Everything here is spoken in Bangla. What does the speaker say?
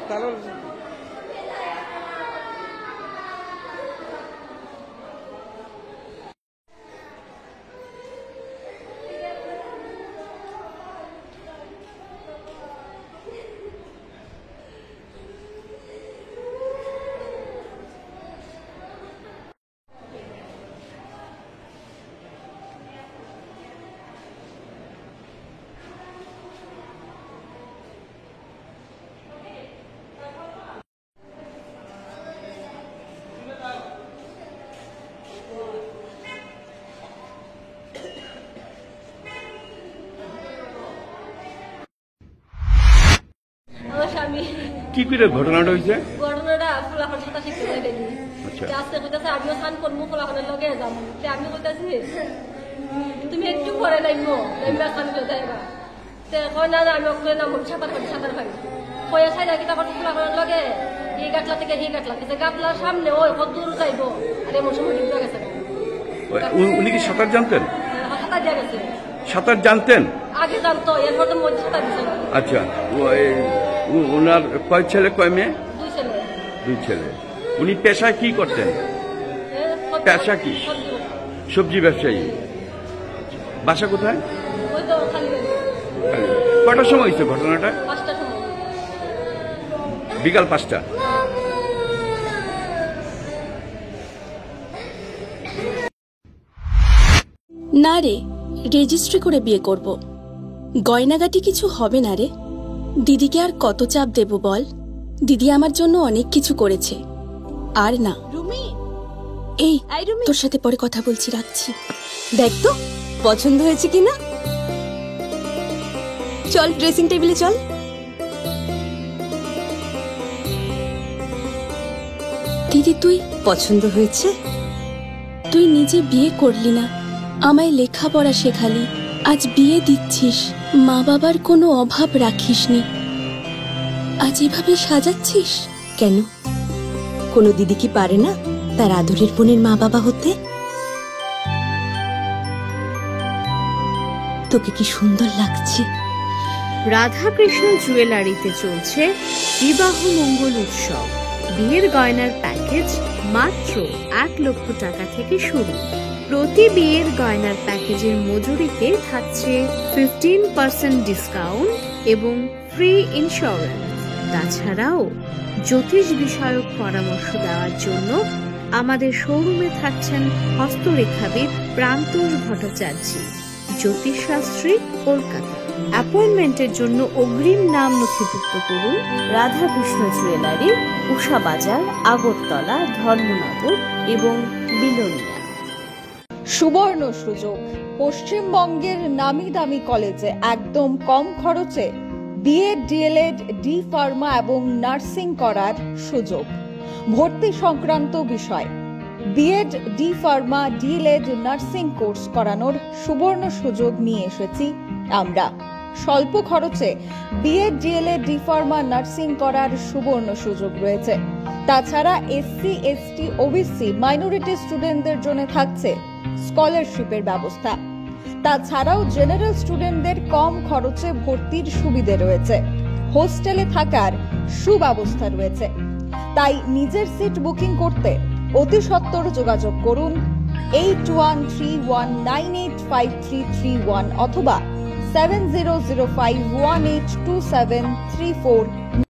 কারণ কি করে ঘটনাটা হয়েছে? ঘটনাটা ফুলাফান সাঁতার শিখতে যাইনি। আজকে কইতাছে আমিও স্নান করবো ফুলাফানের লগে যাবো। আমি কইতাছি তুমি একটু পরে নাইমো নাইমা স্নান করে যাইবা। কয় না না আমি ওখানে নামবো সাঁতার পারি কয়ে সাইডা কি তারপর ফুলাফানের লগে এই গাটলা থেকে এই গাটলা গেছে গাটলার সামনে ওই কত দূর যাইবো আর এমন সময় ডিউটি গেছে। উনি কি সাঁতার জানতেন? সাঁতার যা গেছে। সাঁতার জানতেন? আগে জানতো, এরপর তো মধ্যে সাঁতার দিছে। আচ্ছা, ওনার কয় ছেলে কয় মেয়ে? দুই ছেলে। উনি পেশায় কি করতেন? পেশা কি? সবজি ব্যবসায়ী। বাসা কোথায়? কটার সময় হয়েছে ঘটনাটা? বিকাল 5টা। না রে, রেজিস্ট্রি করে বিয়ে করব। গয়নাগাটি কিছু হবে না রে। দিদিকে আর কত চাপ দেব বল? দিদি আমার জন্য অনেক কিছু করেছে। আর না। এই তোর সাথে পরে কথা বলছি, রাখছি। দেখ তো পছন্দ হয়েছে কিনা। চল ড্রেসিং টেবিলে চল। দিদি তুই পছন্দ হয়েছে? তুই নিজে বিয়ে করলি না, আমায় লেখাপড়া শেখালি, আজ বিয়ে দিচ্ছিস, মা বাবার কোনো অভাব রাখিসনি, আজ এভাবে সাজাচ্ছিস কেন? কোনো দিদি কি পারে না তার আদরের বোনের মা বাবা হতে? তোকে কি সুন্দর লাগছে। রাধাকৃষ্ণ জুয়েলারিতে চলছে বিবাহ মঙ্গল উৎসব। বিয়ের গয়নার প্যাকেজ মাত্র 1 লক্ষ টাকা থেকে শুরু। প্রতি বিয়ের গয়নার প্যাকেজের মজুরিতে থাকছে 15% ডিসকাউন্ট এবং ফ্রি ইন্স্যুরেন্স। তাছাড়াও জ্যোতিষ বিষয়ক পরামর্শ দেওয়ার জন্য আমাদের শোরুমে থাকছেন হস্তরেখাবিদ প্রান্তোষ ভট্টাচার্য, জ্যোতিষশাস্ত্রী, কলকাতা। অ্যাপয়েন্টমেন্টের জন্য অগ্রিম নাম নথিভুক্ত করুন রাধাকৃষ্ণ জুয়েলারি, উষা বাজার, আগরতলা, ধর্মনগর এবং বিলোনিয়া। সুবর্ণ সুযোগ, পশ্চিমবঙ্গের নামি দামি কলেজে একদম কম খরচে বিএড, ডিএলএড, ডি ফার্মা এবং নার্সিং করার সুযোগ। ভর্তি সংক্রান্ত বিষয় B Ed, D pharma, D El Ed, nursing course করানোর সুবর্ণ সুযোগ নিয়ে এসেছি আমরা। স্বল্প খরচে B Ed, D El Ed, D pharma, nursing করার সুবর্ণ সুযোগ রয়েছে। তাছাড়া এসসি, এসটি, ওবিসি, মাইনরিটি স্টুডেন্টদের জন্য থাকছে স্কলারশিপের ব্যবস্থা। তাছাড়াও জেনারেল স্টুডেন্টদের কম খরচে ভর্তির সুবিধে রয়েছে। হোস্টেলে থাকার সুব্যবস্থা রয়েছে। তাই নিজের সিট বুকিং করতে অতি সত্বর যোগাযোগ করুন 8131985331 অথবা 7005182734